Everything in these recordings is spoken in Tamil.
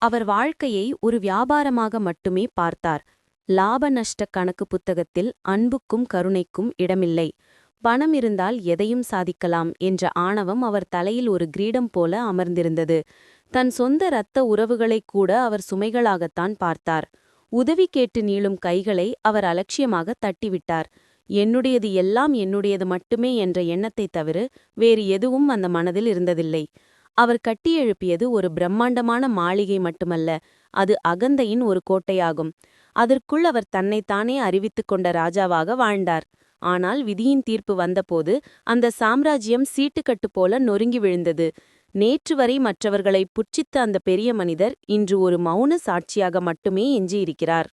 அவர் வாழ்க்கையை ஒரு வியாபாரமாக மட்டுமே பார்த்தார். லாப நஷ்ட கணக்கு புத்தகத்தில் அன்புக்கும் கருணைக்கும் இடமில்லை. பணம் இருந்தால் எதையும் சாதிக்கலாம் என்ற ஆணவம் அவர் தலையில் ஒரு கிரீடம் போல அமர்ந்திருந்தது. தன் சொந்த இரத்த உறவுகளைக் கூட அவர் சுமைகளாகத்தான் பார்த்தார். உதவி கேட்டு நீளும் கைகளை அவர் அலட்சியமாக தட்டிவிட்டார். என்னுடையது எல்லாம் என்னுடையது மட்டுமே என்ற எண்ணத்தைத் தவிர வேறு எதுவும் அந்த மனதில் இருந்ததில்லை. அவர் கட்டியெழுப்பியது ஒரு பிரம்மாண்டமான மாளிகை மட்டுமல்ல, அது அகந்தையின் ஒரு கோட்டையாகும். அதற்குள் அவர் தன்னைத்தானே அறிவித்துக் கொண்ட ராஜாவாக வாழ்ந்தார். ஆனால் விதியின் தீர்ப்பு வந்தபோது அந்த சாம்ராஜ்யம் சீட்டுக்கட்டு போல நொறுங்கி விழுந்தது. நேற்று வரை மற்றவர்களை புட்சித்த அந்த பெரிய மனிதர் இன்று ஒரு மௌன சாட்சியாக மட்டுமே எஞ்சியிருக்கிறார்.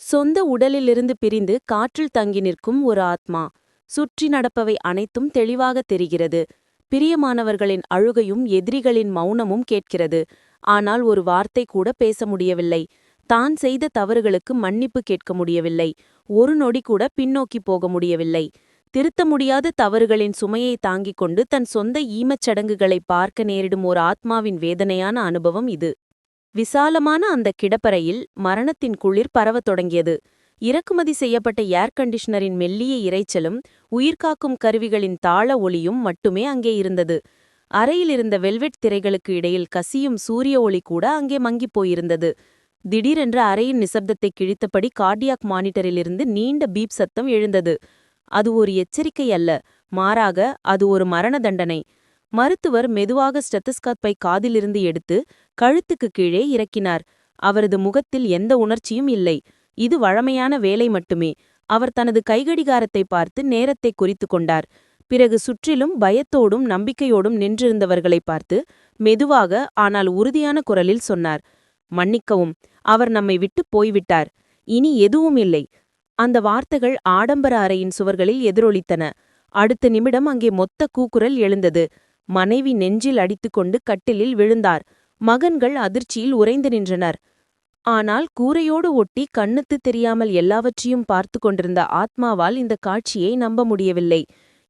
சொந்த உடலிலிருந்து பிரிந்து காற்றில் தங்கி நிற்கும் ஒரு ஆத்மா. சுற்றி நடப்பவை அனைத்தும் தெளிவாக தெரிகிறது. பிரியமானவர்களின் அழுகையும் எதிரிகளின் மௌனமும் கேட்கிறது. ஆனால் ஒரு வார்த்தை கூட பேச முடியவில்லை. தான் செய்த தவறுகளுக்கு மன்னிப்பு கேட்க முடியவில்லை. ஒரு நொடி கூட பின்னோக்கி போக முடியவில்லை. திருத்த முடியாத தவறுகளின் சுமையை தாங்கிக் கொண்டு தன் சொந்த ஈமச் சடங்குகளை பார்க்க நேரிடும் ஒரு ஆத்மாவின் வேதனையான அனுபவம் இது. விசாலமான அந்த கிடப்பறையில் மரணத்தின் குளிர் பரவத் தொடங்கியது. இறக்குமதி செய்யப்பட்ட ஏர் கண்டிஷனரின் மெல்லிய இரைச்சலும் உயிர்காக்கும் கருவிகளின் தாள ஒளியும் மட்டுமே அங்கே இருந்தது. அறையிலிருந்த வெல்வெட் திரைகளுக்கு இடையில் கசியும் சூரிய ஒளி கூட அங்கே மங்கிப் போயிருந்தது. திடீரென்று அறையின் நிசப்தத்தை கிழித்தபடி கார்டியாக் மானிட்டரிலிருந்து நீண்ட பீப் சத்தம் எழுந்தது. அது ஒரு எச்சரிக்கை அல்ல, மாறாக அது ஒரு மரண தண்டனை. மருத்துவர் மெதுவாக ஸ்டெத்தஸ்கோப்பை காதிலிருந்து எடுத்து கழுத்துக்கு கீழே இறக்கினார். அவரது முகத்தில் எந்த உணர்ச்சியும் இல்லை. இது வழமையான வேலை மட்டுமே. அவர் தனது கைகடிகாரத்தை பார்த்து நேரத்தை குறித்து கொண்டார். பிறகு சுற்றிலும் பயத்தோடும் நம்பிக்கையோடும் நின்றிருந்தவர்களை பார்த்து மெதுவாக ஆனால் உறுதியான குரலில் சொன்னார், மன்னிக்கவும், அவர் நம்மை விட்டு போய்விட்டார். இனி எதுவும் இல்லை. அந்த வார்த்தைகள் ஆடம்பர அறையின் சுவர்களில் எதிரொலித்தன. அடுத்த நிமிடம் அங்கே மொத்த கூக்குரல் எழுந்தது. மனைவி நெஞ்சில் அடித்துக்கொண்டு கட்டிலில் விழுந்தார். மகன்கள் அதிர்ச்சியில் உறைந்து நின்றனர். ஆனால் கூரையோடு ஒட்டி கண்ணுத்து தெரியாமல் எல்லாவற்றையும் பார்த்து கொண்டிருந்த ஆத்மாவால் இந்த காட்சியை நம்ப முடியவில்லை.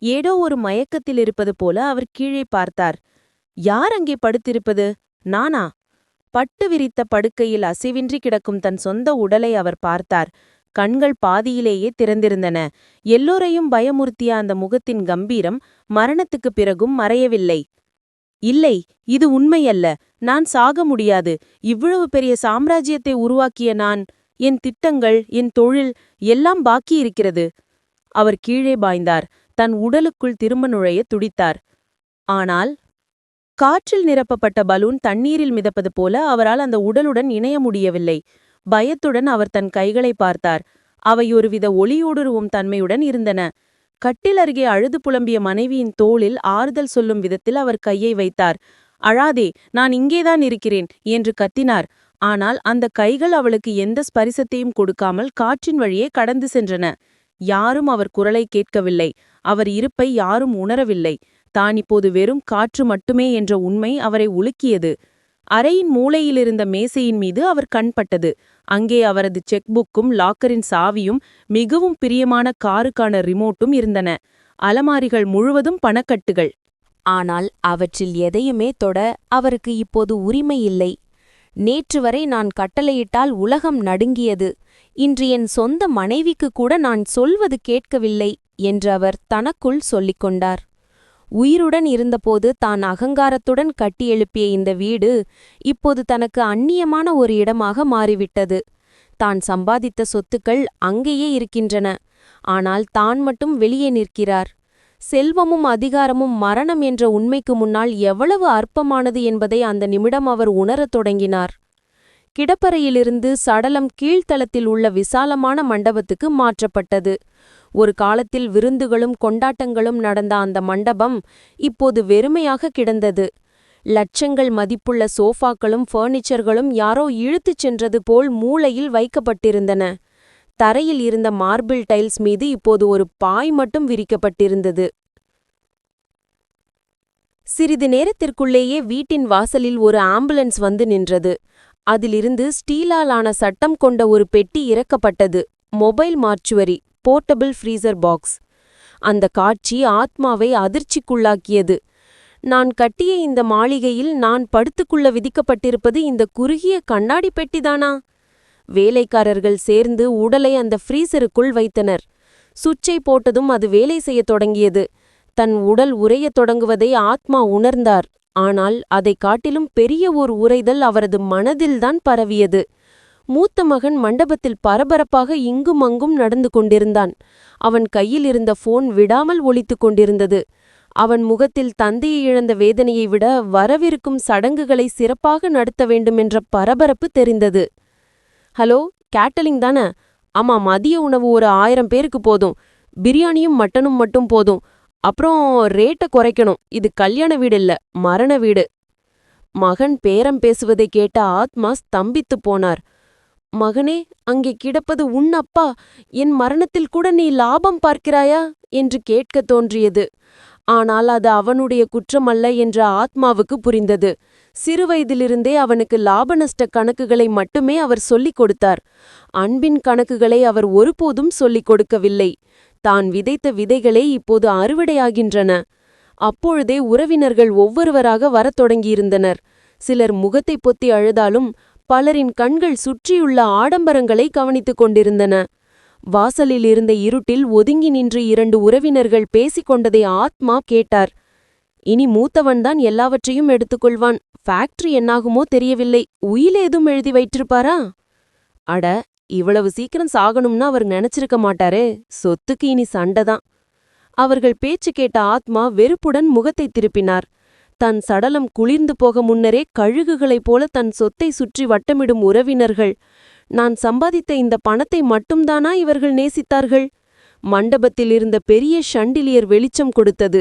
ஏதோ ஒரு மயக்கத்தில் இருப்பது போல அவர் கீழே பார்த்தார். யார் அங்கே படுத்திருப்பது? நானா? பட்டு விரித்த படுக்கையில் அசைவின்றி கிடக்கும் தன் சொந்த உடலை அவர் பார்த்தார். கண்கள் பாதியிலேயே திறந்திருந்தன. எல்லோரையும் பயமுறுத்திய அந்த முகத்தின் கம்பீரம் மரணத்துக்குப் பிறகும் மறையவில்லை. இல்லை, இது உண்மையல்ல. நான் சாக முடியாது. இவ்வளவு பெரிய சாம்ராஜ்யத்தை உருவாக்கிய நான், என் திட்டங்கள், என் தொழில் எல்லாம் பாக்கியிருக்கிறது. அவர் கீழே பாய்ந்தார். தன் உடலுக்குள் திரும்ப நுழைய துடித்தார். ஆனால் காற்றில் நிரப்பப்பட்ட பலூன் தண்ணீரில் மிதப்பது போல அவரால் அந்த உடலுடன் இணைய முடியவில்லை. பயத்துடன் அவர் தன் கைகளை பார்த்தார். அவை ஒருவித ஒளியூடுருவும் தன்மையுடன் இருந்தன. கட்டில் அருகே அழுது புலம்பிய மனைவியின் தோளில் ஆறுதல் சொல்லும் விதத்தில் அவர் கையை வைத்தார். அழாதே, நான் இங்கேதான் இருக்கிறேன் என்று கத்தினார். ஆனால் அந்த கைகள் அவளுக்கு எந்த ஸ்பரிசத்தையும் கொடுக்காமல் காற்றின் வழியே கடந்து சென்றன. யாரும் அவர் குரலை கேட்கவில்லை. அவர் இருப்பை யாரும் உணரவில்லை. தான் இப்போது வெறும் காற்று மட்டுமே என்ற உண்மை அவரை உலுக்கியது. அறையின் மூலையிலிருந்த மேசையின் மீது அவர் கண்பட்டது. அங்கே அவரது செக்புக்கும் லாக்கரின் சாவியும் மிகவும் பிரியமான காருக்கான ரிமோட்டும் இருந்தன. அலமாரிகள் முழுவதும் பணக்கட்டுகள். ஆனால் அவற்றில் எதையுமே தொட அவருக்கு இப்போது உரிமை இல்லை. நேற்று வரை நான் கட்டளையிட்டால் உலகம் நடுங்கியது. இன்று என் சொந்த மனைவிக்கு கூட நான் சொல்வது கேட்கவில்லை என்று அவர் தனக்குள் சொல்லிக் கொண்டார். உயிருடன் இருந்தபோது தான் அகங்காரத்துடன் கட்டியெழுப்பிய இந்த வீடு இப்போது தனக்கு அந்நியமான ஒரு இடமாக மாறிவிட்டது. தான் சம்பாதித்த சொத்துக்கள் அங்கேயே இருக்கின்றன. ஆனால் தான் மட்டும் வெளியே நிற்கிறார். செல்வமும் அதிகாரமும் மரணம் என்ற உண்மைக்கு முன்னால் எவ்வளவு அற்பமானது என்பதை அந்த நிமிடம் அவர் உணரத் தொடங்கினார். கிடப்பறையிலிருந்து சடலம் கீழ்த்தளத்தில் உள்ள விசாலமான மண்டபத்துக்கு மாற்றப்பட்டது. ஒரு காலத்தில் விருந்துகளும் கொண்டாட்டங்களும் நடந்த அந்த மண்டபம் இப்போது வெறுமையாக கிடந்தது. லட்சங்கள் மதிப்புள்ள சோஃபாக்களும் ஃபர்னிச்சர்களும் யாரோ இழுத்துச் சென்றது போல் மூலையில் வைக்கப்பட்டிருந்தன. தரையில் இருந்த மார்பிள் டைல்ஸ் மீது இப்போது ஒரு பாய் மட்டும் விரிக்கப்பட்டிருந்தது. சிறிது நேரத்திற்குள்ளேயே வீட்டின் வாசலில் ஒரு ஆம்புலன்ஸ் வந்து நின்றது. அதிலிருந்து ஸ்டீலாலான சட்டம் கொண்ட ஒரு பெட்டி இறக்கப்பட்டது. Mobile mortuary, portable freezer box. அந்த காட்சி ஆத்மாவை அதிர்ச்சிக்குள்ளாக்கியது. நான் கட்டிய இந்த மாளிகையில் நான் படுத்துக்குள்ள விதிக்கப்பட்டிருப்பது இந்த குறுகிய கண்ணாடி பெட்டிதானா? வேலைக்காரர்கள் சேர்ந்து உடலை அந்த ஃப்ரீசருக்குள் வைத்தனர். சுவிட்சை போட்டதும் அது வேலை செய்யத் தொடங்கியது. தன் உடல் உறையத் தொடங்குவதை ஆத்மா உணர்ந்தார். ஆனால் அதைக் காட்டிலும் பெரிய ஓர் உறைதல் அவரது மனதில்தான் பரவியது. மூத்த மகன் மண்டபத்தில் பரபரப்பாக இங்கும் அங்கும் நடந்து கொண்டிருந்தான். அவன் கையில் இருந்த போன் விடாமல் ஒலித்துக் கொண்டிருந்தது. அவன் முகத்தில் தந்தையை இழந்த வேதனையை விட வரவிருக்கும் சடங்குகளை சிறப்பாக நடத்த வேண்டுமென்ற பரபரப்பு தெரிந்தது. ஹலோ, கேட்டலிங் தானே? ஆமா, மதிய உணவு ஒரு 1000 பேருக்கு போதும். பிரியாணியும் மட்டனும் மட்டும் போதும். அப்புறம் ரேட்ட குறைக்கணும். இது கல்யாண வீடு இல்ல, மரண வீடு. மகன் பேரம் பேசுவதை கேட்ட ஆத்மா ஸ்தம்பித்துப் போனார். மகனே, அங்கே கிடப்பது உன் அப்பா. என் மரணத்தில் கூட நீ லாபம் பார்க்கிறாயா என்று கேட்கத் தோன்றியது. ஆனால் அது அவனுடைய குற்றமல்ல என்று ஆத்மாவுக்கு புரிந்தது. சிறுவயதிலிருந்தே அவனுக்கு லாப நஷ்ட கணக்குகளை மட்டுமே அவர் சொல்லிக் கொடுத்தார். அன்பின் கணக்குகளை அவர் ஒருபோதும் சொல்லிக் கொடுக்கவில்லை. தான் விதைத்த விதைகளே இப்போது அறுவடையாகின்றன. அப்பொழுதே உறவினர்கள் ஒவ்வொருவராக வரத் தொடங்கியிருந்தனர். சிலர் முகத்தை பொத்தி அழுதாலும் பலரின் கண்கள் சுற்றியுள்ள ஆடம்பரங்களை கவனித்துக் கொண்டிருந்தன. வாசலில் இருந்த இருட்டில் ஒதுங்கி நின்று 2 உறவினர்கள் பேசிக் கொண்டதை ஆத்மா கேட்டார். இனி மூத்தவன்தான் எல்லாவற்றையும் எடுத்துக்கொள்வான். ஃபேக்டரி என்னாகுமோ தெரியவில்லை. உயில் ஏதும் எழுதி வைற்றிருப்பாரா? அட, இவ்வளவு சீக்கிரம் சாகணும்னா அவர் நினைச்சிருக்க மாட்டாரே. சொத்துக்கு இனி சண்டைதான். அவர்கள் பேச்சு கேட்ட ஆத்மா வெறுப்புடன் முகத்தை திருப்பினார். தன் சடலம் குளிர்ந்து போக முன்னரே கழுகுகளைப் போல தன் சொத்தை சுற்றி வட்டமிடும் உறவினர்கள். நான் சம்பாதித்த இந்த பணத்தை மட்டும்தானா இவர்கள் நேசித்தார்கள்? மண்டபத்தில் இருந்த பெரிய ஷண்டிலியர் வெளிச்சம் கொடுத்தது.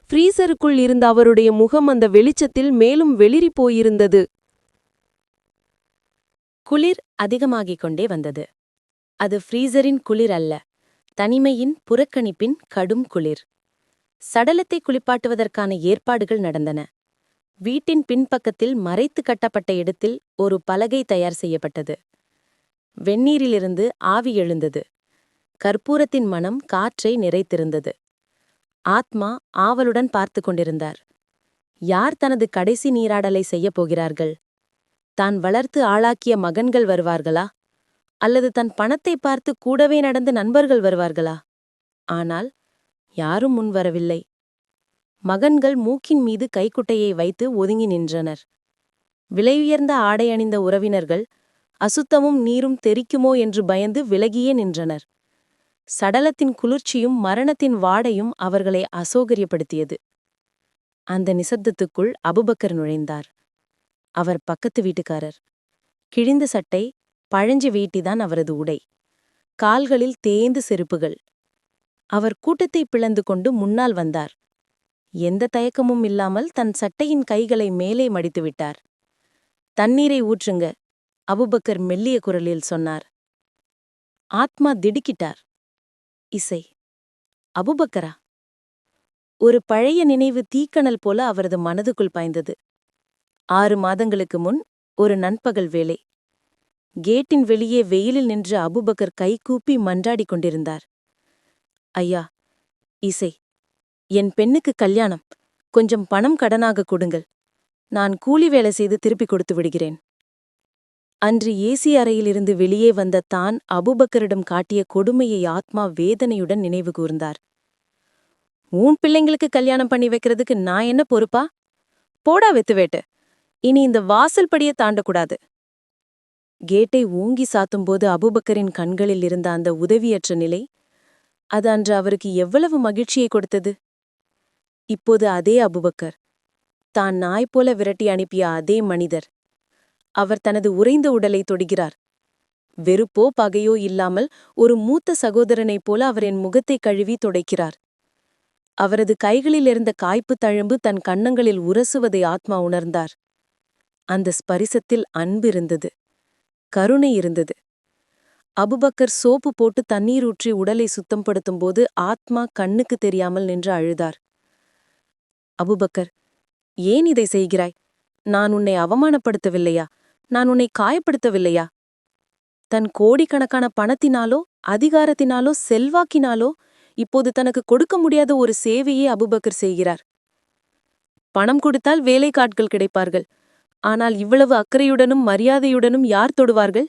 ஃப்ரீசருக்குள் இருந்த அவருடைய முகம் அந்த வெளிச்சத்தில் மேலும் வெளிரி போயிருந்தது. குளிர் அதிகமாகிக் கொண்டே வந்தது. அது ஃப்ரீசரின் குளிர் அல்ல, தனிமையின் புறக்கணிப்பின் கடும் குளிர். சடலத்தை குளிப்பாட்டுவதற்கான ஏற்பாடுகள் நடந்தன. வீட்டின் பின்பக்கத்தில் மறைத்து கட்டப்பட்ட இடத்தில் ஒரு பலகை தயார் செய்யப்பட்டது. வெந்நீரிலிருந்து ஆவி எழுந்தது. கற்பூரத்தின் மனம் காற்றை நிறைத்திருந்தது. ஆத்மா ஆவலுடன் பார்த்து கொண்டிருந்தார். யார் தனது கடைசி நீராடலை செய்யப் போகிறார்கள்? தான் வளர்த்து ஆளாக்கிய மகன்கள் வருவார்களா? அல்லது தன் பணத்தை பார்த்து கூடவே நடந்து நண்பர்கள் வருவார்களா? ஆனால் யாரும் முன்வரவில்லை. மகன்கள் மூக்கின் மீது கைக்குட்டையை வைத்து ஒதுங்கி நின்றனர். விலையுயர்ந்த ஆடை அணிந்த உறவினர்கள் அசுத்தமும் நீரும் தெறிக்குமோ என்று பயந்து விலகியே நின்றனர். சடலத்தின் குளிர்ச்சியும் மரணத்தின் வாடையும் அவர்களை அசௌகரியப்படுத்தியது. அந்த நிசப்தத்துக்குள் அபுபக்கர் நுழைந்தார். அவர் பக்கத்து வீட்டுக்காரர். கிழிந்த சட்டை, பழஞ்ச வேட்டிதான் அவரது உடை. கால்களில் தேய்ந்த செருப்புகள். அவர் கூட்டத்தை பிளந்து கொண்டு முன்னால் வந்தார். எந்த தயக்கமும் இல்லாமல் தன் சட்டையின் கைகளை மேலே மடித்துவிட்டார். தண்ணீரை ஊற்றுங்க, அபுபக்கர் மெல்லிய குரலில் சொன்னார். ஆத்மா திடுக்கிட்டார். இசை. அபுபக்கரா? ஒரு பழைய நினைவு தீக்கணல் போல அவரது மனதுக்குள் பாய்ந்தது. 6 மாதங்களுக்கு முன் ஒரு நண்பகல் வேளை. கேட்டின் வெளியே வெயிலில் நின்று அபுபக்கர் கைகூப்பி மன்றாடிக் கொண்டிருந்தார். ஐயா, இசை, என் பெண்ணுக்கு கல்யாணம். கொஞ்சம் பணம் கடனாக கொடுங்கள். நான் கூலி வேலை செய்து திருப்பிக் கொடுத்து விடுகிறேன். அன்று ஏசி அறையிலிருந்து வெளியே வந்த தான் அபுபக்கரிடம் காட்டிய கொடுமையை ஆத்மா வேதனையுடன் நினைவு கூர்ந்தார். உன் பிள்ளைங்களுக்கு கல்யாணம் பண்ணி வைக்கிறதுக்கு நான் என்ன பொறுப்பா? போடா வெத்துவேட்டு. இனி இந்த வாசல் படியை தாண்டக்கூடாது. கேட்டை ஊங்கி சாத்தும்போது அபுபக்கரின் கண்களில் இருந்த அந்த உதவியற்ற நிலை, அது அன்று அவருக்கு எவ்வளவு மகிழ்ச்சியை கொடுத்தது. இப்போது அதே அபுபக்கர், தான் நாய் போல விரட்டி அனுப்பிய அதே மனிதர். அவர் தனது உறைந்த உடலை தொடுகிறார். வெறுப்போ பகையோ இல்லாமல் ஒரு மூத்த சகோதரனைப் போல அவர் என் முகத்தை கழுவி துடைக்கிறார். அவரது கைகளில் இருந்த காய்ப்பு தழும்பு தன் கன்னங்களில் உரசுவதை ஆத்மா உணர்ந்தார். அந்த ஸ்பரிசத்தில் அன்பு இருந்தது, கருணை இருந்தது. அபுபக்கர் சோப்பு போட்டு தண்ணீர் ஊற்றி உடலை சுத்தப்படுத்தும்போது ஆத்மா கண்ணுக்கு தெரியாமல் நின்று அழுதார். அபுபக்கர், ஏன் இதை செய்கிறாய்? நான் உன்னை அவமானப்படுத்தவில்லையா? நான் உன்னை காயப்படுத்தவில்லையா? தன் கோடிக்கணக்கான பணத்தினாலோ அதிகாரத்தினாலோ செல்வாக்கினாலோ இப்போது தனக்கு கொடுக்க முடியாத ஒரு சேவையே அபுபக்கர் செய்கிறார். பணம் கொடுத்தால் வேலைக்காட்கள் கிடைப்பார்கள். ஆனால் இவ்வளவு அக்கறையுடனும் மரியாதையுடனும் யார் தொடுவார்கள்?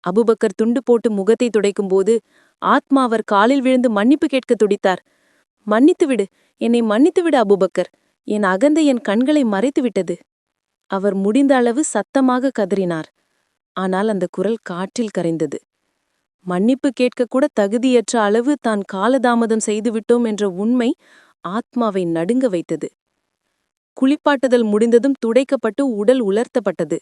அபூபக்கர் துண்டு போட்டு முகத்தை துடைக்கும்போது ஆத்மா அவர் காலில் விழுந்து மன்னிப்பு கேட்க துடித்தார். மன்னித்துவிடு, என்னை மன்னித்துவிடு அபூபக்கர். என் அகந்தை என் கண்களை மறைத்துவிட்டது. அவர் முடிந்த அளவு சத்தமாக கதறினார். ஆனால் அந்த குரல் காற்றில் கரைந்தது. மன்னிப்பு கேட்கக்கூட தகுதியற்ற அளவு தான் காலதாமதம் செய்துவிட்டோம் என்ற உண்மை ஆத்மாவை நடுங்க வைத்தது. குளிப்பாட்டுதல் முடிந்ததும் துடைக்கப்பட்டு உடல் உலர்த்தப்பட்டது.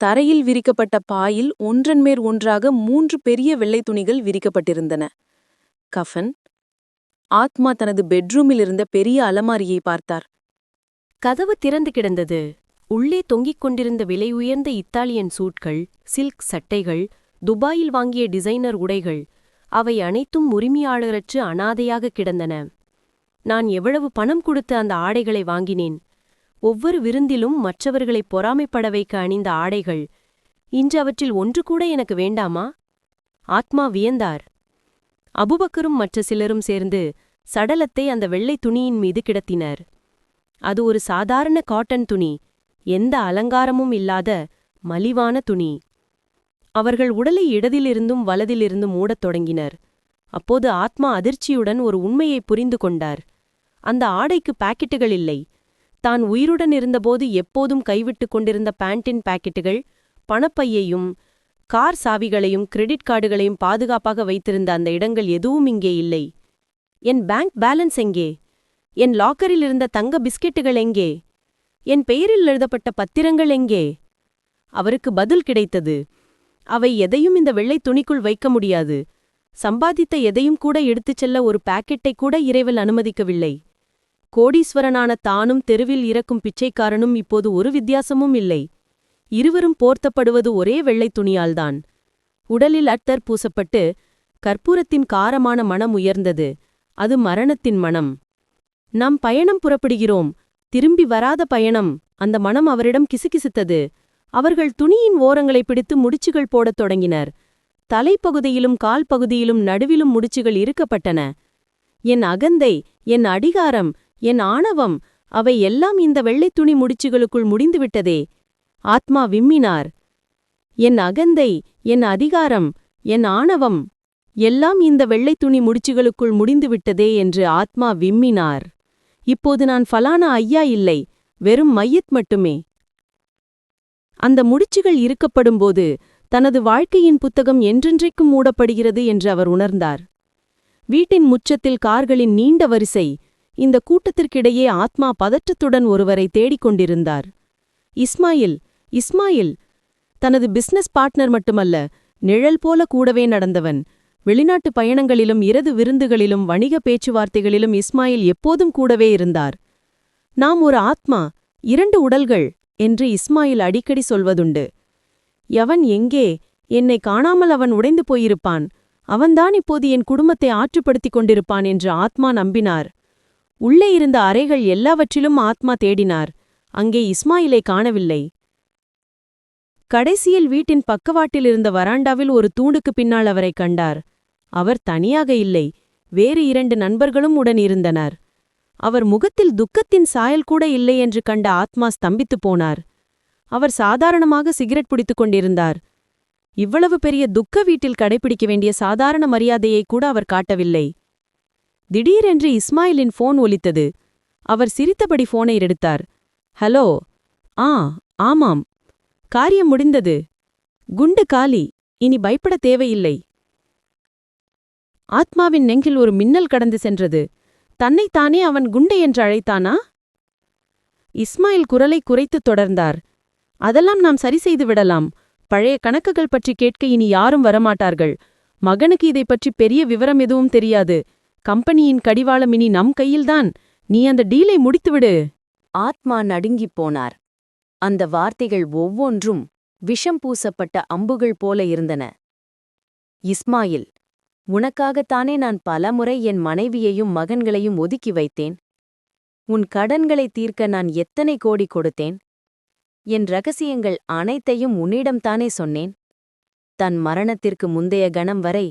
தரையில் விரிக்கப்பட்ட பாயில் ஒன்றன்மேற் ஒன்றாக 3 பெரிய வெள்ளை துணிகள் விரிக்கப்பட்டிருந்தன. கஃன். ஆத்மா தனது பெட்ரூமில் இருந்த பெரிய அலமாரியை பார்த்தார். கதவு திறந்து கிடந்தது. உள்ளே தொங்கிக் கொண்டிருந்த விலை உயர்ந்த இத்தாலியன் சூட்கள், சில்க் சட்டைகள், துபாயில் வாங்கிய டிசைனர் உடைகள், அவை அனைத்தும் உரிமையாளரற்று அனாதையாக கிடந்தன. நான் எவ்வளவு பணம் கொடுத்து அந்த ஆடைகளை வாங்கினேன். ஒவ்வொரு விருந்திலும் மற்றவர்களை பொறாமைப்பட வைக்க அணிந்த ஆடைகள். இன்று அவற்றில் ஒன்று கூட எனக்கு வேண்டாமா? ஆத்மா வியந்தார். அபூபக்கரும் மற்ற சிலரும் சேர்ந்து சடலத்தை அந்த வெள்ளை துணியின் மீது கிடத்தினர். அது ஒரு சாதாரண காட்டன் துணி, எந்த அலங்காரமும் இல்லாத மலிவான துணி. அவர்கள் உடலை இடதிலிருந்தும் வலதிலிருந்தும் மூடத் தொடங்கினர். அப்போது ஆத்மா அதிர்ச்சியுடன் ஒரு உண்மையை புரிந்து கொண்டார். அந்த ஆடைக்கு பாக்கெட்டுகள் இல்லை. தான் உயிருடன் இருந்தபோது எப்போதும் கைவிட்டுக் கொண்டிருந்த பேண்டின் பாக்கெட்டுகள், பணப்பையையும் கார் சாவிகளையும் கிரெடிட் கார்டுகளையும் பாதுகாப்பாக வைத்திருந்த அந்த இடங்கள் எதுவும் இங்கே இல்லை. என் பேங்க் பேலன்ஸ் எங்கே? என் லாக்கரில் இருந்த தங்க பிஸ்கெட்டுகள் எங்கே? என் பெயரில் எழுதப்பட்ட பத்திரங்கள் எங்கே? அவருக்கு பதில் கிடைத்தது. அவை எதையும் இந்த வெள்ளை துணிக்குள் வைக்க முடியாது. சம்பாதித்த எதையும் கூட எடுத்துச் செல்ல ஒரு பாக்கெட்டை கூட இறைவன் அனுமதிக்கவில்லை. கோடீஸ்வரனான தானும் தெருவில் இறக்கும் பிச்சைக்காரனும் இப்போது ஒரு வித்தியாசமும் இல்லை. இருவரும் போர்த்தப்படுவது ஒரே வெள்ளை துணியால்தான். உடலில் அட்டர் பூசப்பட்டு கற்பூரத்தின் காரமான மணம் உயர்ந்தது. அது மரணத்தின் மணம். நாம் பயணம் புறப்படுகிறோம், திரும்பி வராத பயணம். அந்த மணம் அவரிடம் கிசுகிசுத்தது. அவர்கள் துணியின் ஓரங்களை பிடித்து முடிச்சுகள் போடத் தொடங்கினர். தலைப்பகுதியிலும் கால் பகுதியிலும் நடுவிலும் முடிச்சுகள் இறுக்கப்பட்டன. என் அகந்தை, என் அதிகாரம், என் ஆணவம், அவை எல்லாம் இந்த வெள்ளைத் துணி முடிச்சுகளுக்குள் முடிந்துவிட்டதே. ஆத்மா விம்மினார். என் அகந்தை, என் அதிகாரம், என் ஆணவம் எல்லாம் இந்த வெள்ளைத் துணி முடிச்சுகளுக்குள் முடிந்துவிட்டதே என்று ஆத்மா விம்மினார். இப்போது நான் ஃபலானா ஐயா இல்லை, வெறும் மையத் மட்டுமே. அந்த முடிச்சுகள் இறுக்கப்படும்போது தனது வாழ்க்கையின் புத்தகம் என்றென்றைக்கும் மூடப்படுகிறது என்று அவர் உணர்ந்தார். வீட்டின் முற்றத்தில் கார்களின் நீண்ட வரிசை. இந்த கூட்டத்திற்கிடையே ஆத்மா பதற்றத்துடன் ஒருவரை தேடிக் கொண்டிருந்தார். இஸ்மாயில். இஸ்மாயில் தனது பிசினஸ் பார்ட்னர் மட்டுமல்ல, நிழல் போல கூடவே நடந்தவன். வெளிநாட்டு பயணங்களிலும் இரவு விருந்துகளிலும் வணிக பேச்சுவார்த்தைகளிலும் இஸ்மாயில் எப்போதும் கூடவே இருந்தார். நாம் ஒரு ஆத்மா, 2 உடல்கள் என்று இஸ்மாயில் அடிக்கடி சொல்வதுண்டு. எவன் எங்கே? என்னை காணாமல் அவன் உடைந்து போயிருப்பான். அவன்தான் இப்போது என் குடும்பத்தை ஆற்றுப்படுத்திக் கொண்டிருப்பான் என்று ஆத்மா நம்பினார். உள்ளே இருந்த அறைகள் எல்லாவற்றிலும் ஆத்மா தேடினார். அங்கே இஸ்மாயிலை காணவில்லை. கடைசியில் வீட்டின் பக்கவாட்டில் இருந்த வராண்டாவில் ஒரு தூணுக்குப் பின்னால் அவரை கண்டார். அவர் தனியாக இல்லை, வேறு 2 நண்பர்களும் உடன் இருந்தனர். அவர் முகத்தில் துக்கத்தின் சாயல் கூட இல்லை என்று கண்ட ஆத்மா ஸ்தம்பித்துப் போனார். அவர் சாதாரணமாக சிகரெட் பிடித்துக் கொண்டிருந்தார். இவ்வளவு பெரிய துக்க வீட்டில் கடைபிடிக்க வேண்டிய சாதாரண மரியாதையை கூட அவர் காட்டவில்லை. திடீரென்று இஸ்மாயிலின் போன் ஒலித்தது. அவர் சிரித்தபடி போனை எடுத்தார். ஹலோ. ஆமாம். காரியம் முடிந்தது. குண்டு காலி. இனி பயப்பட தேவையில்லை. ஆத்மாவின் நெஞ்சில் ஒரு மின்னல் கடந்து சென்றது. தன்னைத்தானே அவன் குண்டை என்று அழைத்தானா? இஸ்மாயில் குரலை குறைத்துத் தொடர்ந்தார். அதெல்லாம் நாம் சரி செய்து விடலாம். பழைய கணக்குகள் பற்றி கேட்க இனி யாரும் வரமாட்டார்கள். மகனுக்கு இதை பற்றி பெரிய விவரம் எதுவும் தெரியாது. கம்பெனியின் கடிவாளம் இனி நம் கையில்தான். நீ அந்த டீலை முடித்துவிடு. ஆத்மா நடுங்கிப் போனார். அந்த வார்த்தைகள் ஒவ்வொன்றும் விஷம் பூசப்பட்ட அம்புகள் போல இருந்தன. இஸ்மாயில், உனக்காகத்தானே நான் பலமுறை என் மனைவியையும் மகன்களையும் ஒதுக்கி வைத்தேன். உன் கடன்களை தீர்க்க நான் எத்தனை கோடி கொடுத்தேன். என் ரகசியங்கள் அனைத்தையும் உன்னிடம்தானே சொன்னேன். தன் மரணத்திற்கு முந்தைய கணம் வரை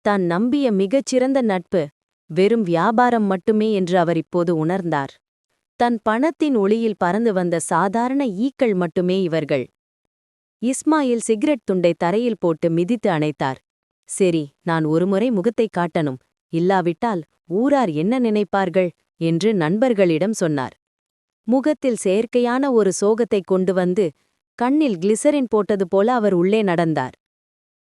தான் நம்பிய மிகச்சிறந்த நட்பு வெறும் வியாபாரம் மட்டுமே என்று அவர் இப்போது உணர்ந்தார். தன் பணத்தின் ஒளியில் பறந்து வந்த சாதாரண ஈக்கள் மட்டுமே இவர்கள். இஸ்மாயில் சிகரெட் துண்டை தரையில் போட்டு மிதித்து அணைத்தார். சரி, நான் ஒருமுறை முகத்தைக் காட்டணும், இல்லாவிட்டால் ஊரார் என்ன நினைப்பார்கள் என்று நண்பர்களிடம் சொன்னார். முகத்தில் செயற்கையான ஒரு சோகத்தைக் கொண்டு வந்து கண்ணில் கிளிசரின் போட்டது போல அவர் உள்ளே நடந்தார்.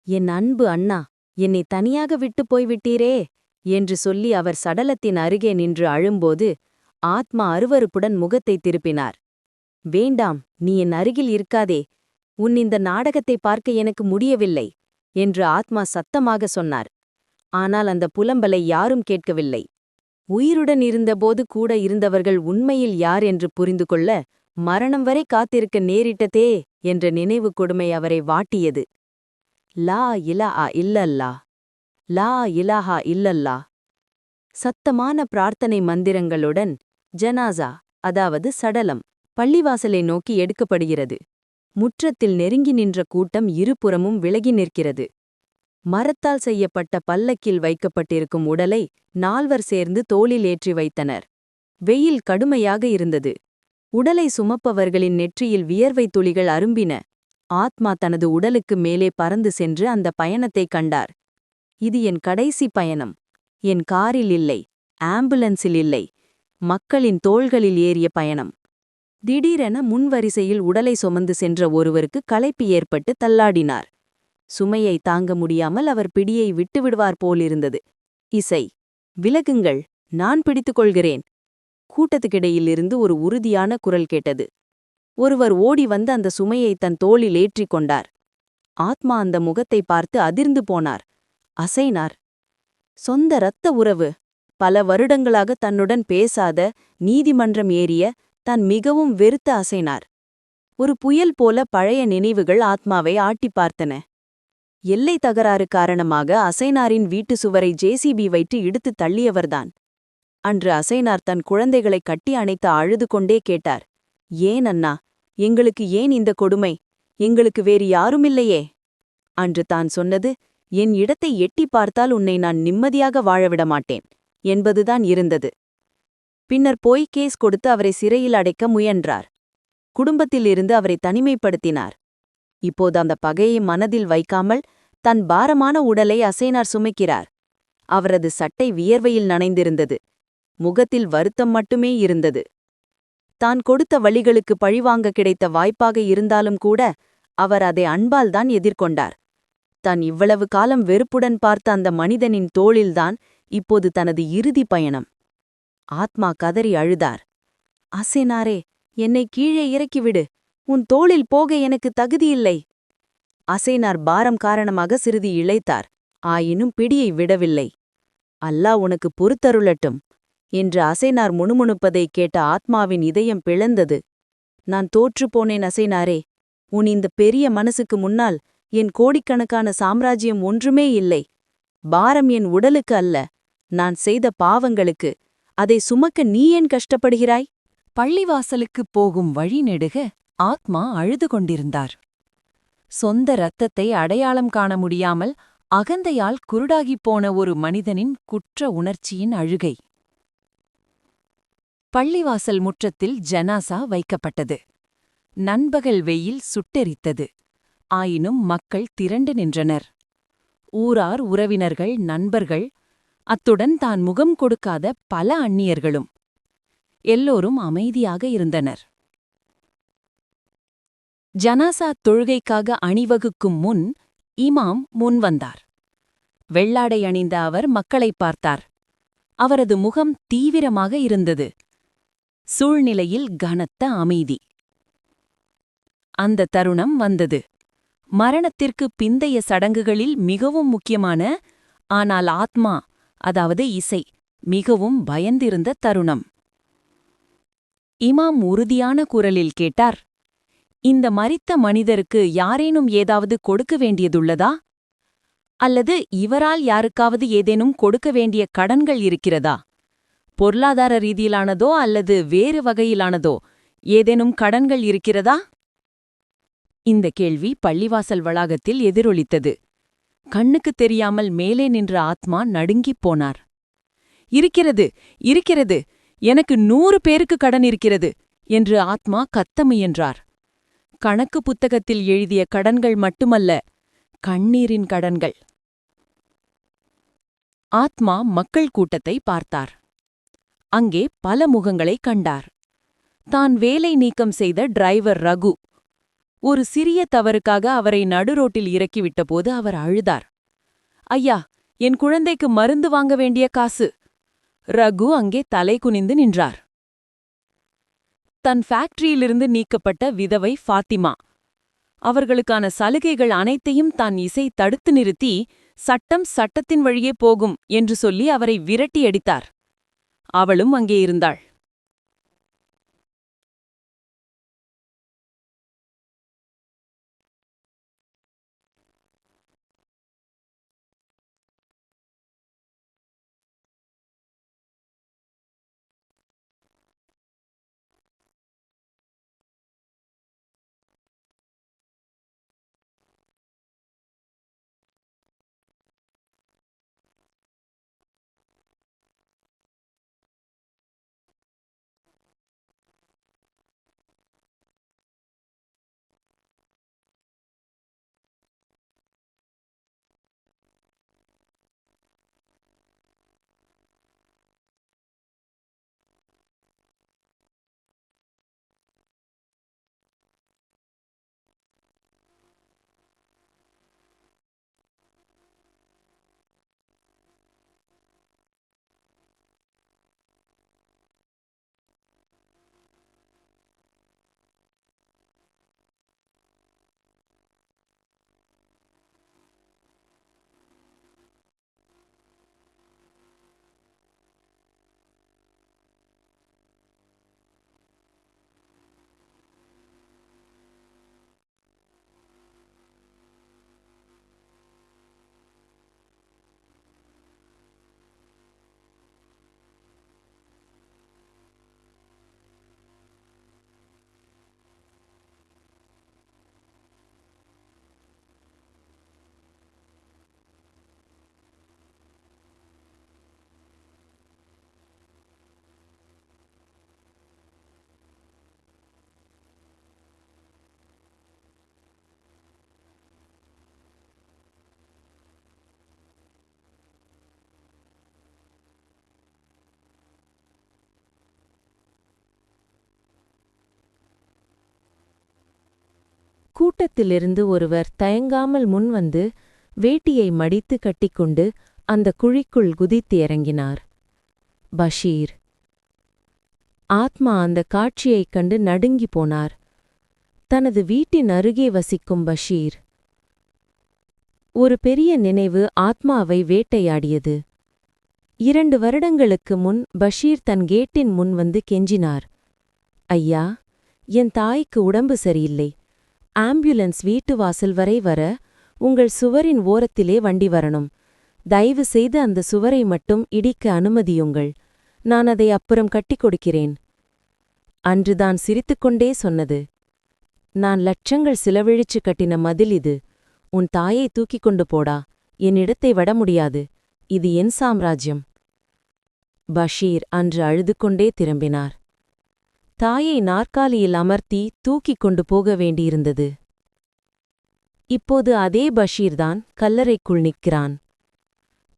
என் அன்பு அண்ணா, என்னை தனியாக விட்டுப் போய்விட்டீரே என்று சொல்லி அவர் சடலத்தின் அருகே நின்று அழும்போது ஆத்மா அருவருப்புடன் முகத்தைத் திருப்பினார். வேண்டாம், நீ என் அருகில் இருக்காதே, உன் இந்த நாடகத்தை பார்க்க எனக்கு முடியவில்லை என்று ஆத்மா சத்தமாக சொன்னார். ஆனால் அந்த புலம்பலை யாரும் கேட்கவில்லை. உயிருடன் இருந்தபோது கூட இருந்தவர்கள் உண்மையில் யார் என்று புரிந்து கொள்ள மரணம் வரை காத்திருக்க நேரிட்டதே என்ற நினைவு கொடுமை அவரை வாட்டியது. லா இலாஹா இல்லல்லா, லா இலாஹா இல்லல்லா. சத்தமான பிரார்த்தனை மந்திரங்களுடன் ஜனாசா, அதாவது சடலம், பள்ளிவாசலை நோக்கி எடுக்கப்படுகிறது. முற்றத்தில் நெருங்கி நின்ற கூட்டம் இருபுறமும் விலகி நிற்கிறது. மரத்தால் செய்யப்பட்ட பல்லக்கில் வைக்கப்பட்டிருக்கும் உடலை 4 சேர்ந்து தோளில் ஏற்றி வைத்தனர். வெயில் கடுமையாக இருந்தது. உடலை சுமப்பவர்களின் நெற்றியில் வியர்வை துளிகள் அரும்பின. ஆத்மா தனது உடலுக்கு மேலே பறந்து சென்று அந்த பயணத்தைக் கண்டார். இது என் கடைசி பயணம். என் காரில் இல்லை, ஆம்புலன்ஸில் இல்லை, மக்களின் தோள்களில் ஏறிய பயணம். திடீரென முன்வரிசையில் உடலை சுமந்து சென்ற ஒருவருக்கு களைப்பு ஏற்பட்டு தள்ளாடினார். சுமையை தாங்க முடியாமல் அவர் பிடியை விட்டுவிடுவார் போலிருந்தது. இசை, விலகுங்கள், நான் பிடித்துக்கொள்கிறேன். கூட்டத்துக்கிடையிலிருந்து ஒரு உறுதியான குரல் கேட்டது. ஒருவர் ஓடி வந்து அந்த சுமையை தன் தோளில் ஏற்றிக் கொண்டார். ஆத்மா அந்த முகத்தை பார்த்து அதிர்ந்து போனார். அசைனார். சொந்த இரத்த உறவு, பல வருடங்களாக தன்னுடன் பேசாத, நீதிமன்றம் ஏறிய, தான் மிகவும் வெறுத்த அசைனார். ஒரு புயல் போல பழைய நினைவுகள் ஆத்மாவை ஆட்டி பார்த்தன. எல்லை தகராறு காரணமாக அசைனாரின் வீட்டு சுவரை ஜேசிபி வைத்து இடுத்து தள்ளியவர்தான். அன்று அசைனார் தன் குழந்தைகளை கட்டி அணைத்து அழுது கொண்டே கேட்டார். ஏன் அண்ணா, எங்களுக்கு ஏன் இந்த கொடுமை? எங்களுக்கு வேறு யாருமில்லையே. அன்று தான் சொன்னது, என் இடத்தை எட்டி பார்த்தால் உன்னை நான் நிம்மதியாக வாழவிட மாட்டேன் என்பதுதான் இருந்தது. பின்னர் போய் கேஸ் கொடுத்து அவரை சிறையில் அடைக்க முயன்றார். குடும்பத்திலிருந்து அவரை தனிமைப்படுத்தினார். இப்போது அந்த பகையை மனதில் வைக்காமல் தன் பாரமான உடலை அசைனார் சுமைக்கிறார். அவரது சட்டை வியர்வையில் நனைந்திருந்தது. முகத்தில் வருத்தம் மட்டுமே இருந்தது. தான் கொடுத்த வழிகளுக்கு பழிவாங்க கிடைத்த வாய்ப்பாக இருந்தாலும் கூட அவர் அதை அன்பால்தான் எதிர்கொண்டார். தான் இவ்வளவு காலம் வெறுப்புடன் பார்த்த அந்த மனிதனின் தோளில்தான் இப்போது தனது இறுதி பயணம். ஆத்மா கதறி அழுதார். அசைனாரே, என்னை கீழே இறக்கிவிடு, உன் தோளில் போக எனக்கு தகுதியில்லை. அசைனார் பாரம் காரணமாக சிறிது இளைத்தார். ஆயினும் பிடியை விடவில்லை. அல்லாஹ் உனக்கு பொறுத்தருளட்டும் என்று அசைனார் முணுமுணுப்பதைக் கேட்ட ஆத்மாவின் இதயம் பிளந்தது. நான் தோற்றுப்போனேன் அசைனாரே. உன் இந்த பெரிய மனசுக்கு முன்னால் என் கோடிக்கணக்கான சாம்ராஜ்யம் ஒன்றுமே இல்லை. பாரம் என் உடலுக்கு அல்ல, நான் செய்த பாவங்களுக்கு. அதை சுமக்க நீ ஏன் கஷ்டப்படுகிறாய்? பள்ளிவாசலுக்குப் போகும் வழி நெடுக ஆத்மா அழுது கொண்டிருந்தார். சொந்த இரத்தத்தை அடையாளம் காண முடியாமல் அகந்தையால் குருடாகிப் போன ஒரு மனிதனின் குற்ற உணர்ச்சியின் அழுகை. பள்ளிவாசல் முற்றத்தில் ஜனாசா வைக்கப்பட்டது. நண்பகல் வெயில் சுட்டெரித்தது. ஆயினும் மக்கள் திரண்டு நின்றனர். ஊரார், உறவினர்கள், நண்பர்கள், அத்துடன் தான் முகம் கொடுக்காத பல அந்நியர்களும். எல்லோரும் அமைதியாக இருந்தனர். ஜனாசா தொழுகைக்காக அணிவகுக்கும் முன் இமாம் முன்வந்தார். வெள்ளாடை அணிந்த அவர் மக்களைப் பார்த்தார். அவரது முகம் தீவிரமாக இருந்தது. சூழ்நிலையில் கனத்த அமைதி. அந்த தருணம் வந்தது. மரணத்திற்கு பிந்தைய சடங்குகளில் மிகவும் முக்கியமான, ஆனால் ஆத்மா, அதாவது இசை, மிகவும் பயந்திருந்த தருணம். இமாம் உறுதியான குரலில் கேட்டார், இந்த மரித்த மனிதருக்கு யாரேனும் ஏதாவது கொடுக்க வேண்டியதுள்ளதா? அல்லது இவரால் யாருக்காவது ஏதேனும் கொடுக்க வேண்டிய கடன்கள் இருக்கிறதா? பொருளாதார ரீதியிலானதோ அல்லது வேறு வகையிலானதோ ஏதேனும் கடன்கள் இருக்கிறதா? இந்த கேள்வி பள்ளிவாசல் வளாகத்தில் எதிரொலித்தது. கண்ணுக்குத் தெரியாமல் மேலே நின்ற ஆத்மா நடுங்கிப் போனார். இருக்கிறது, இருக்கிறது, எனக்கு 100 பேருக்கு கடன் இருக்கிறது என்று ஆத்மா கத்த முயன்றார். கணக்கு புத்தகத்தில் எழுதிய கடன்கள் மட்டுமல்ல, கண்ணீரின் கடன்கள். ஆத்மா மக்கள் கூட்டத்தை பார்த்தார். அங்கே பல முகங்களைக் கண்டார். தான் வேலை நீக்கம் செய்த டிரைவர் ரகு. ஒரு சிறிய தவறுக்காக அவரை நடுரோட்டில் இறக்கிவிட்டபோது அவர் அழுதார். ஐயா, என் குழந்தைக்கு மருந்து வாங்க வேண்டிய காசு. ரகு அங்கே தலை குனிந்து நின்றார். தன் ஃபேக்டரியிலிருந்து நீக்கப்பட்ட விதவை ஃபாத்திமா. அவர்களுக்கான சலுகைகள் அனைத்தையும் தான் இசை தடுத்து நிறுத்தி, சட்டம் சட்டத்தின் வழியே போகும் என்று சொல்லி அவரை விரட்டியடித்தார். அவளும் அங்கே இருந்தாள். கூட்டத்திலிருந்து ஒருவர் தயங்காமல் முன்வந்து வேட்டியை மடித்து கட்டிக்கொண்டு அந்த குழிக்குள் குதித்து இறங்கினார். பஷீர். ஆத்மா அந்த காட்சியைக் கண்டு நடுங்கி போனார். தனது வீட்டின் அருகே வசிக்கும் பஷீர். ஒரு பெரிய நினைவு ஆத்மாவை வேட்டையாடியது. 2 வருடங்களுக்கு முன் பஷீர் தன் கேட்டின் முன் வந்து கெஞ்சினார். ஐயா, என் தாய்க்கு உடம்பு சரியில்லை. ஆம்புலன்ஸ் வீட்டு வாசல் வரை வர உங்கள் சுவரின் ஓரத்திலே வண்டி வரணும். தயவு செய்து அந்த சுவரை மட்டும் இடிக்க அனுமதியுங்கள். நான் அதை அப்புறம் கட்டிக் கொடுக்கிறேன். அன்றுதான் சிரித்துக்கொண்டே சொன்னது. நான் லட்சங்கள் செலவழிச்சு கட்டின மதில் இது. உன் தாயை தூக்கிக் கொண்டு போடா. என் இடத்தை விட முடியாது. இது என் சாம்ராஜ்யம். பஷீர் அன்று அழுது கொண்டே திரும்பினார். தாயை நாற்காலியில் அமர்த்தி தூக்கிக் கொண்டு போக வேண்டியிருந்தது. இப்போது அதே பஷீர்தான் கல்லறைக்குள் நிற்கிறான்.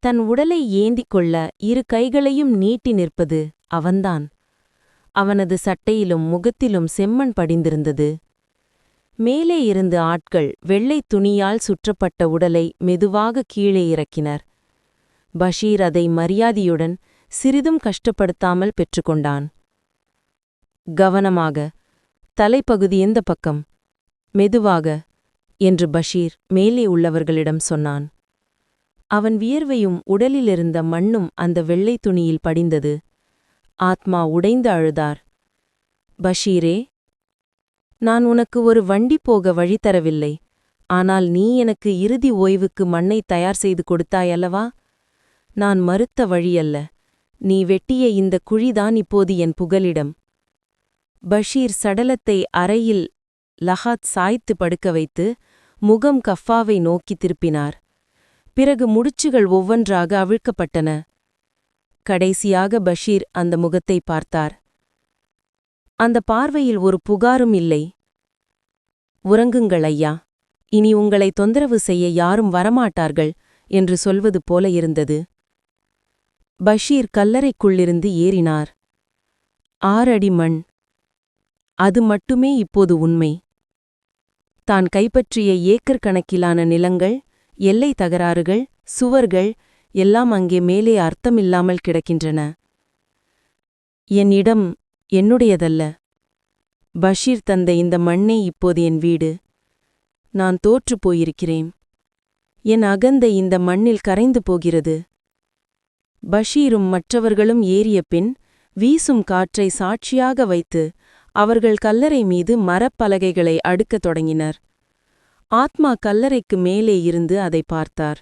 தன் உடலை ஏந்திக் கொள்ள 2 கைகளையும் நீட்டி நிற்பது அவன்தான். அவனது சட்டையிலும் முகத்திலும் செம்மண் படிந்திருந்தது. மேலே இருந்து ஆட்கள் வெள்ளைத் துணியால் சுற்றப்பட்ட உடலை மெதுவாக கீழே இறக்கினர். பஷீர் அதை மரியாதையுடன் சிறிதும் கஷ்டப்படுத்தாமல் பெற்றுக்கொண்டான். கவனமாக, தலைப்பகுதி எந்த பக்கம், மெதுவாக என்று பஷீர் மேலே உள்ளவர்களிடம் சொன்னான். அவன் வியர்வையும் உடலிலிருந்த மண்ணும் அந்த வெள்ளைத் துணியில் படிந்தது. ஆத்மா உடைந்து அழுதார். பஷீரே, நான் உனக்கு ஒரு வண்டி போக வழி தரவில்லை. ஆனால் நீ எனக்கு இறுதி ஓய்வுக்கு மண்ணை தயார் செய்து கொடுத்தாயல்லவா? நான் மறுத்த வழியல்ல. நீ வெட்டிய இந்த குழிதான் இப்போது என் புகலிடம். பஷீர் சடலத்தை அறையில் லஹாத் சாய்த்து படுக்க வைத்து முகம் கஃபாவை நோக்கி திருப்பினார். பிறகு முடிச்சுகள் ஒவ்வொன்றாக அவிழ்க்கப்பட்டன. கடைசியாக பஷீர் அந்த முகத்தை பார்த்தார். அந்த பார்வையில் ஒரு புகாரும் இல்லை. உறங்குங்கள் ஐயா, இனி உங்களை தொந்தரவு செய்ய யாரும் வரமாட்டார்கள் என்று சொல்வது போல இருந்தது. பஷீர் கல்லறைக்குள்ளிருந்து ஏறினார். 6 அடி மண். அது மட்டுமே இப்போது உண்மை. தான் கைப்பற்றிய ஏக்கர் கணக்கிலான நிலங்கள், எல்லை தகராறுகள், சுவர்கள் எல்லாம் அங்கே மேலே அர்த்தமில்லாமல் கிடக்கின்றன. என் இடம் என்னுடையதல்ல. பஷீர் தந்த இந்த மண்ணே இப்போது என் வீடு. நான் தோற்றுப் போயிருக்கிறேன். என் அகந்தை இந்த மண்ணில் கரைந்து போகிறது. பஷீரும் மற்றவர்களும் ஏறிய பின் வீசும் காற்றை சாட்சியாக வைத்து அவர்கள் கல்லறை மீது மரப்பலகைகளை அடுக்கத் தொடங்கினர். ஆத்மா கல்லறைக்கு மேலே இருந்து அதை பார்த்தார்.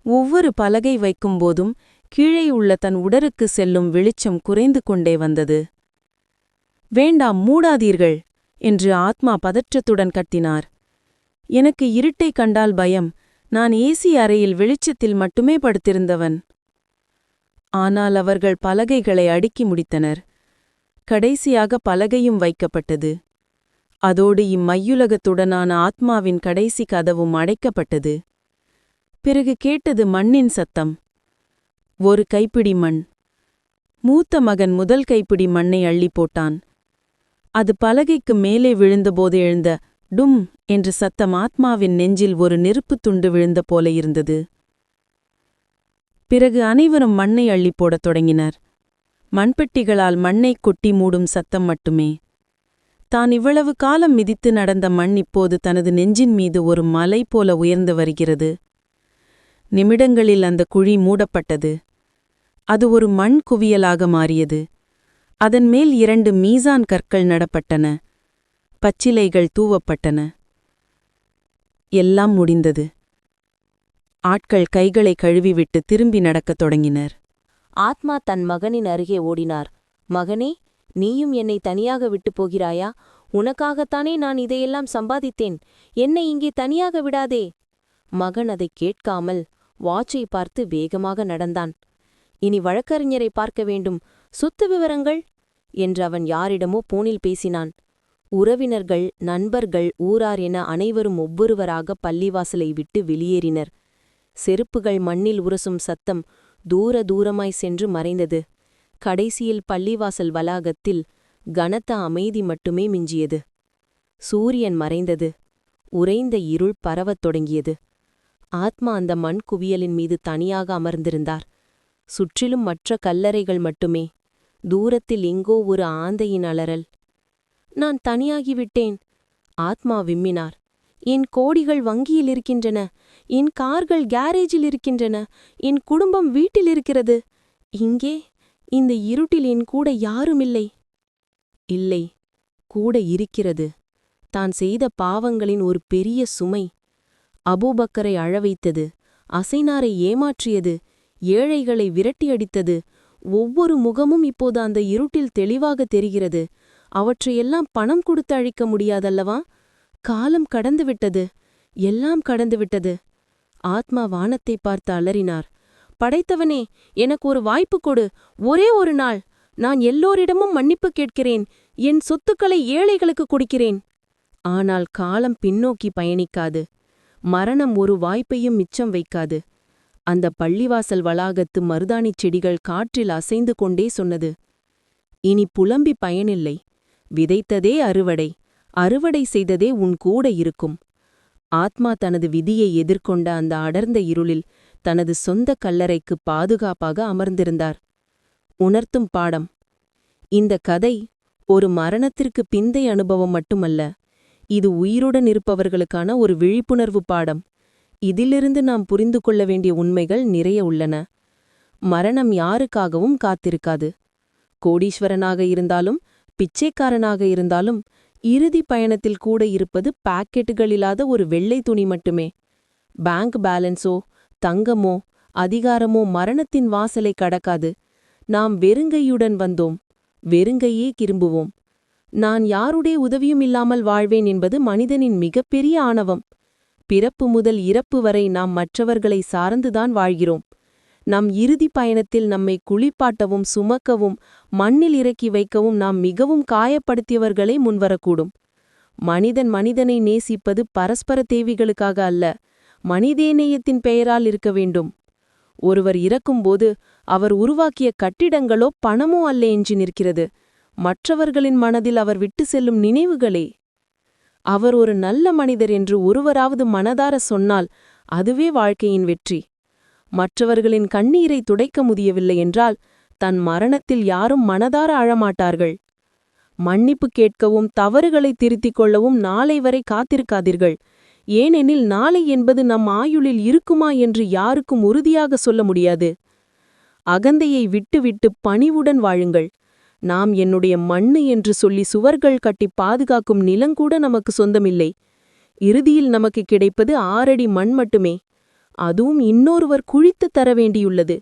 ஒவ்வொரு பலகை வைக்கும்போதும் கீழே உள்ள தன் உடலுக்கு செல்லும் வெளிச்சம் குறைந்து கொண்டே வந்தது. வேண்டாம், மூடாதீர்கள் என்று ஆத்மா பதற்றத்துடன் கத்தினார். எனக்கு இருட்டை கண்டால் பயம். நான் ஏசி அறையில் வெளிச்சத்தில் மட்டுமே படுத்திருந்தவன். ஆனால் அவர்கள் பலகைகளை அடுக்கி முடித்தனர். கடைசியாக பலகையும் வைக்கப்பட்டது. அதோடு இம்மையுலகத்துடனான ஆத்மாவின் கடைசி கதவும் அடைக்கப்பட்டது. பிறகு கேட்டது மண்ணின் சத்தம். ஒரு கைப்பிடி மண். மூத்த மகன் முதல் கைப்பிடி மண்ணை அள்ளி போட்டான். அது பலகைக்கு மேலே விழுந்தபோது எழுந்த டும் என்ற சத்தம் ஆத்மாவின் நெஞ்சில் ஒரு நெருப்புத் துண்டு விழுந்த போல இருந்தது. பிறகு அனைவரும் மண்ணை அள்ளிப் போடத் தொடங்கினர். மண்பெட்டிகளால் மண்ணைக் கொட்டி மூடும் சத்தம் மட்டுமே. தான் இவ்வளவு காலம் மிதித்து நடந்த மண் இப்போது தனது நெஞ்சின் மீது ஒரு மலை போல உயர்ந்து வருகிறது. நிமிடங்களில் அந்த குழி மூடப்பட்டது. அது ஒரு மண் குவியலாக மாறியது. அதன் மேல் 2 மீசான் கற்கள் நடப்பட்டன. பச்சிலைகள் தூவப்பட்டன. எல்லாம் முடிந்தது. ஆட்கள் கைகளை கழுவிவிட்டு திரும்பி நடக்கத் தொடங்கினர். ஆத்மா தன் மகனின் அருகே ஓடினார். மகனே, நீயும் என்னை தனியாக விட்டுப் போகிறாயா? உனக்காகத்தானே நான் இதையெல்லாம் சம்பாதித்தேன். என்னை இங்கே தனியாக விடாதே. மகன் அதைக் கேட்காமல் வாட்சை பார்த்து வேகமாக நடந்தான். இனி வழக்கறிஞரை பார்க்க வேண்டும். சொத்து விவரங்கள் என்று அவன் யாரிடமோ போனில் பேசினான். உறவினர்கள், நண்பர்கள், ஊரார் என அனைவரும் ஒவ்வொருவராக பள்ளிவாசலை விட்டு வெளியேறினர். செருப்புகள் மண்ணில் உரசும் சத்தம் தூர தூரமாய் சென்று மறைந்தது. கடைசியில் பள்ளிவாசல் வளாகத்தில் கனத்த அமைதி மட்டுமே மிஞ்சியது. சூரியன் மறைந்தது. உறைந்த இருள் பரவத் தொடங்கியது. ஆத்மா அந்த மண் குவியலின் மீது தனியாக அமர்ந்திருந்தார். சுற்றிலும் மற்ற கல்லறைகள் மட்டுமே. தூரத்தில் எங்கோ ஒரு ஆந்தையின் அலறல். நான் தனியாகிவிட்டேன். ஆத்மா விம்மினார். என் கோடிகள் வங்கியில் இருக்கின்றன. என் கார்கள் கேரேஜில் இருக்கின்றன. என் குடும்பம் வீட்டில் இருக்கிறது. இங்கே இந்த இருட்டில் என் கூட யாருமில்லை. இல்லை, கூட இருக்கிறது. தான் செய்த பாவங்களின் ஒரு பெரிய சுமை. அபூபக்கரை அழவைத்தது, அசைனாரை ஏமாற்றியது, ஏழைகளை விரட்டியடித்தது. ஒவ்வொரு முகமும் இப்போது அந்த இருட்டில் தெளிவாக தெரிகிறது. அவற்றையெல்லாம் பணம் கொடுத்து அழிக்க முடியாதல்லவா? காலம் கடந்துவிட்டது. எல்லாம் கடந்துவிட்டது. ஆத்மா வானத்தை பார்த்து அலறினார். படைத்தவனே, எனக்கு ஒரு வாய்ப்பு கொடு. ஒரே ஒரு நாள். நான் எல்லோரிடமும் மன்னிப்பு கேட்கிறேன். என் சொத்துக்களை ஏழைகளுக்கு கொடுக்கிறேன். ஆனால் காலம் பின்னோக்கி பயணிக்காது. மரணம் ஒரு வாய்ப்பையும் மிச்சம் வைக்காது. அந்த பள்ளிவாசல் வளாகத்து மருதாணிச் செடிகள் காற்றில் அசைந்து கொண்டே சொன்னது, இனி புலம்பி பயனில்லை. விதைத்ததே அறுவடை. அறுவடை செய்ததே உன் கூட இருக்கும். ஆத்மா தனது விதியை எதிர்கொண்ட அந்த அடர்ந்த இருளில் தனது சொந்த கல்லறைக்கு பாதுகாப்பாக அமர்ந்திருந்தார். உணர்த்தும் பாடம். இந்த கதை ஒரு மரணத்திற்கு பிந்தைய அனுபவம் மட்டுமல்ல. இது உயிருடன் இருப்பவர்களுக்கான ஒரு விழிப்புணர்வு பாடம். இதிலிருந்து நாம் புரிந்து கொள்ள வேண்டிய உண்மைகள் நிறைய உள்ளன. மரணம் யாருக்காகவும் காத்திருக்காது. கோடீஸ்வரனாக இருந்தாலும் பிச்சைக்காரனாக இருந்தாலும் இறுதி பயணத்தில் கூட இருப்பது பாக்கெட்டுகளில்லாத ஒரு வெள்ளை துணி மட்டுமே. பேங்க் பேலன்ஸோ, தங்கமோ, அதிகாரமோ மரணத்தின் வாசலை கடக்காது. நாம் வெறுங்கையுடன் வந்தோம், வெறுங்கையே திரும்புவோம். நான் யாருடைய உதவியும் இல்லாமல் வாழ்வேன் என்பது மனிதனின் மிகப்பெரிய ஆணவம். பிறப்பு முதல் இறப்பு வரை நாம் மற்றவர்களை சார்ந்துதான் வாழ்கிறோம். நம் இறுதி பயணத்தில் நம்மை குளிப்பாட்டவும் சுமக்கவும் மண்ணில் இறக்கி வைக்கவும் நாம் மிகவும் காயப்படுத்தியவர்களே முன்வரக்கூடும். மனிதன் மனிதனை நேசிப்பது பரஸ்பர தேவைகளுக்காக அல்ல, மனிதநேயத்தின் பெயரால் இருக்க வேண்டும். ஒருவர் இறக்கும்போது அவர் உருவாக்கிய கட்டிடங்களோ பணமோ அல்ல எஞ்சி நிற்கிறது, மற்றவர்களின் மனதில் அவர் விட்டு செல்லும் நினைவுகளே. அவர் ஒரு நல்ல மனிதர் என்று ஒருவராவது மனதார சொன்னால் அதுவே வாழ்க்கையின் வெற்றி. மற்றவர்களின் கண்ணீரை துடைக்க முடியவில்லை என்றால் தன் மரணத்தில் யாரும் மனதார அழமாட்டார்கள். மன்னிப்பு கேட்கவும் தவறுகளை திருத்திக் கொள்ளவும் நாளை வரை காத்திருக்காதீர்கள். ஏனெனில் நாளை என்பது நம் ஆயுளில் இருக்குமா என்று யாருக்கும் உறுதியாக சொல்ல முடியாது. அகந்தையை விட்டுவிட்டு பணிவுடன் வாழுங்கள். நாம் என்னுடைய மண்ணு என்று சொல்லி சுவர்கள் கட்டி பாதுகாக்கும் நிலங்கூட நமக்கு சொந்தமில்லை. இறுதியில் நமக்கு கிடைப்பது 6 அடி மண் மட்டுமே, அதுவும் இன்னொருவர் குழித்து தர வேண்டியுள்ளது.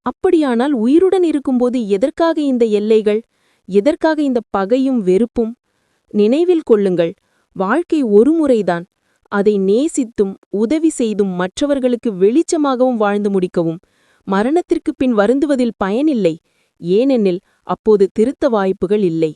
அப்படியானால் உயிருடன் இருக்கும்போது எதற்காக இந்த எல்லைகள், எதற்காக இந்த பகையும் வெறுப்பும்? நினைவில் கொள்ளுங்கள், வாழ்க்கை ஒரு முறைதான். அதை நேசித்தும் உதவி செய்தும் மற்றவர்களுக்கு வெளிச்சமாகவும் வாழ்ந்து முடிக்கவும். மரணத்திற்குப் பின் வருந்துவதில் பயனில்லை, ஏனெனில் அப்போது திருத்த வாய்ப்புகள் இல்லை.